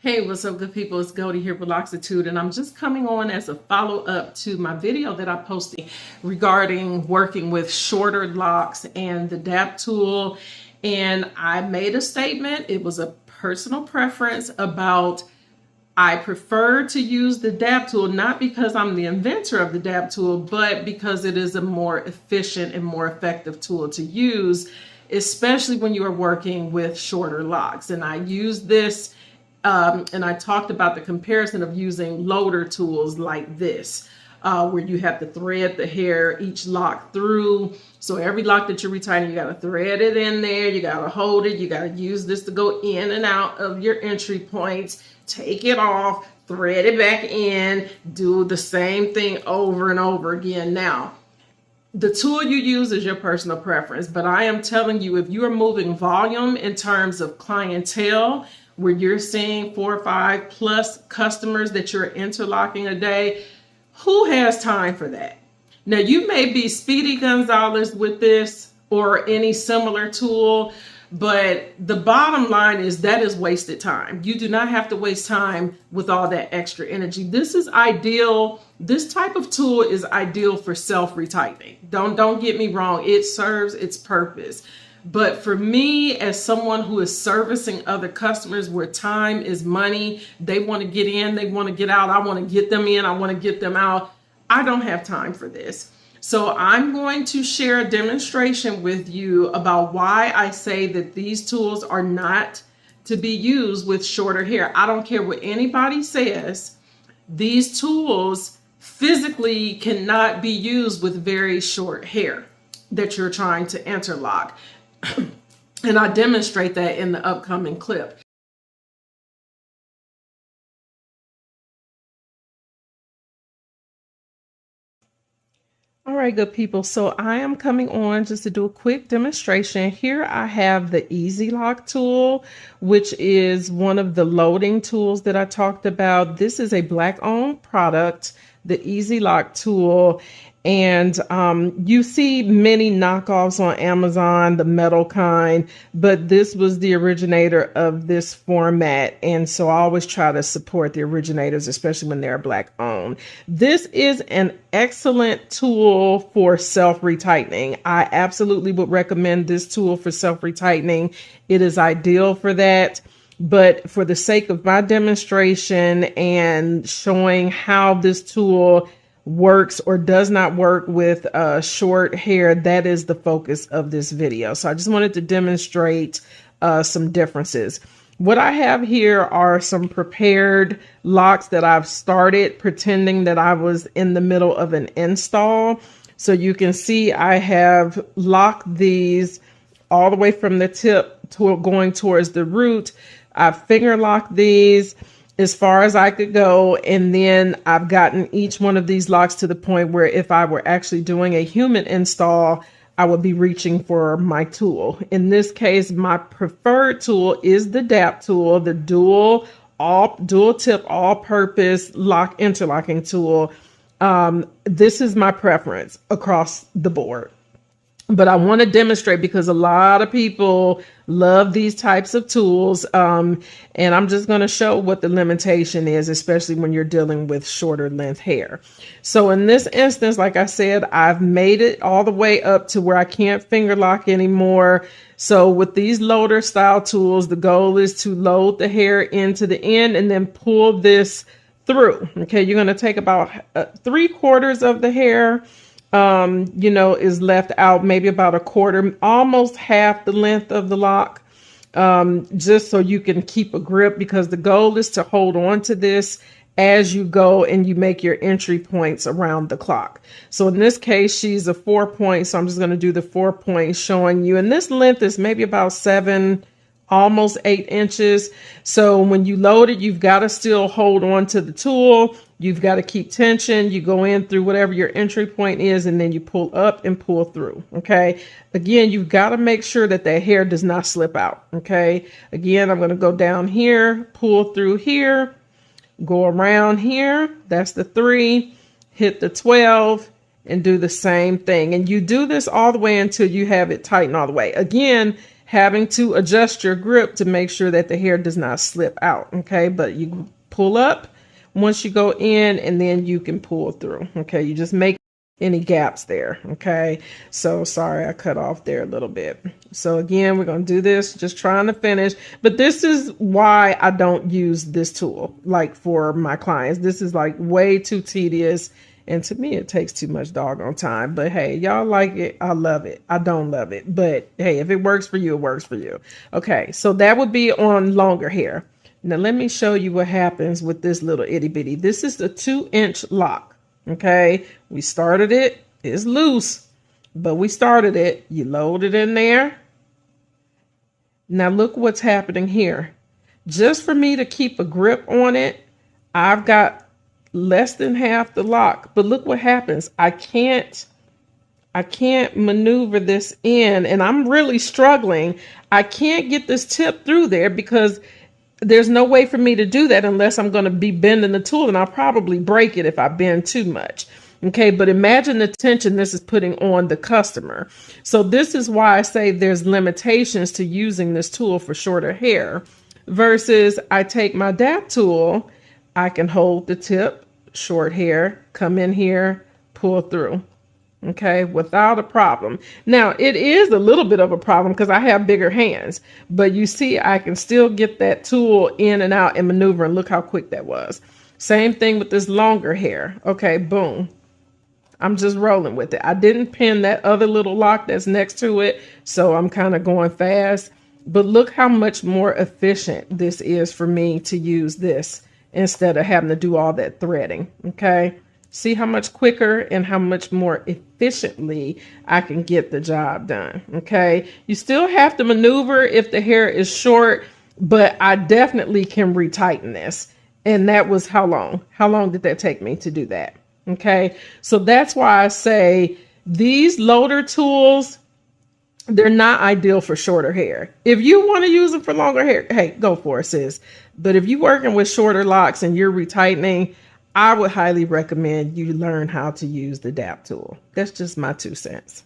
Hey, what's up, good people? It's Goldie here with Locs, and I'm just coming on as a follow-up to my video that I posted regarding working with shorter locks and the D.A.P tool. And I made a statement. It was a personal preference about I prefer to use the D.A.P tool, not because I'm the inventor of the D.A.P tool, but because it is a more efficient and more effective tool to use, especially when you are working with shorter locks. And I use this and I talked about the comparison of using loader tools like this, where you have to thread the hair each lock through. So every lock that you're retightening, you got to thread it in there. You got to hold it. You got to use this to go in and out of your entry points. Take it off, thread it back in, do the same thing over and over again. Now, the tool you use is your personal preference, but I am telling you, if you are moving volume in terms of clientele, where you're seeing 4 or 5 plus customers that you're interlocking a day, who has time for that? Now, you may be Speedy Gonzalez with this or any similar tool, but the bottom line is that is wasted time. You do not have to waste time with all that extra energy. This is ideal. This type of tool is ideal for self-retightening. Don't get me wrong. It serves its purpose. But for me, as someone who is servicing other customers where time is money, they want to get in, they want to get out, I want to get them in, I want to get them out. I don't have time for this. So I'm going to share a demonstration with you about why I say that these tools are not to be used with shorter hair. I don't care what anybody says. These tools physically cannot be used with very short hair that you're trying to interlock. And I demonstrate that in the upcoming clip. All right, good people. So I am coming on just to do a quick demonstration. Here I have the Loc tool, which is one of the loading tools that I talked about. This is a Black-owned product, the Loc tool. And you see many knockoffs on Amazon, the metal kind, but this was the originator of this format. And so I always try to support the originators, especially when they're Black owned. This is an excellent tool for self-retightening. I absolutely would recommend this tool for self-retightening. It is ideal for that. But for the sake of my demonstration and showing how this tool works or does not work with short hair, that is the focus of this video. So I just wanted to demonstrate some differences. What I have here are some prepared locks that I've started pretending that I was in the middle of an install. So you can see I have locked these all the way from the tip to going towards the root. I've finger locked these as far as I could go. And then I've gotten each one of these locks to the point where if I were actually doing a human install, I would be reaching for my tool. In this case, my preferred tool is the D.A.P tool, the dual tip, all purpose lock interlocking tool. This is my preference across the board. But I want to demonstrate because a lot of people love these types of tools. And I'm just going to show what the limitation is, especially when you're dealing with shorter length hair. So in this instance, like I said, I've made it all the way up to where I can't finger lock anymore. So with these loader style tools, the goal is to load the hair into the end and then pull this through. Okay, you're going to take about 3/4 of the hair is left out, maybe about 1/4, almost half the length of the lock, just so you can keep a grip, because the goal is to hold on to this as you go and you make your entry points around the clock. So in this case, she's a 4 point. So I'm just going to do the 4 points showing you. And this length is maybe about 7, almost 8 inches. So when you load it, you've got to still hold on to the tool. You've got to keep tension. You go in through whatever your entry point is, and then you pull up and pull through. Okay. Again, you've got to make sure that the hair does not slip out. Okay. Again, I'm going to go down here, pull through here, go around here. That's the 3, hit the 12, and do the same thing. And you do this all the way until you have it tighten all the way. Again, having to adjust your grip to make sure that the hair does not slip out. Okay, but you pull up once you go in, and then you can pull through. Okay, you just make any gaps there. Okay, so sorry I cut off there a little bit. So again, we're going to do this, just trying to finish, but this is why I don't use this tool like for my clients. This is like way too tedious, and to me it takes too much doggone time. But hey, y'all like it, I love it. I don't love it, but hey, if it works for you, it works for you. Okay, so that would be on longer hair. Now let me show you what happens with this little itty bitty. this is a 2-inch lock. Okay, we started it, it's loose, but we started it. You load it in there. Now look what's happening here. Just for me to keep a grip on it, I've got less than half the lock, but look what happens. I can't maneuver this in, and I'm really struggling. I can't get this tip through there because there's no way for me to do that unless I'm going to be bending the tool, and I'll probably break it if I bend too much. Okay, but imagine the tension this is putting on the customer. So this is why I say there's limitations to using this tool for shorter hair versus I take my D.A.P tool, I can hold the tip, short hair, come in here, pull through. Okay, without a problem. Now, it is a little bit of a problem because I have bigger hands, but you see, I can still get that tool in and out and maneuver, and look how quick that was. Same thing with this longer hair. Okay, boom. I'm just rolling with it. I didn't pin that other little lock that's next to it, so I'm kind of going fast. But look how much more efficient this is for me to use this instead of having to do all that threading. Okay. See how much quicker and how much more efficiently I can get the job done. Okay. You still have to maneuver if the hair is short, but I definitely can retighten this. And that was how long? How long did that take me to do that? Okay. So that's why I say these loader tools, they're not ideal for shorter hair. If you want to use them for longer hair, hey, go for it, sis. But if you're working with shorter locks and you're retightening, I would highly recommend you learn how to use the D.A.P tool. That's just my 2 cents.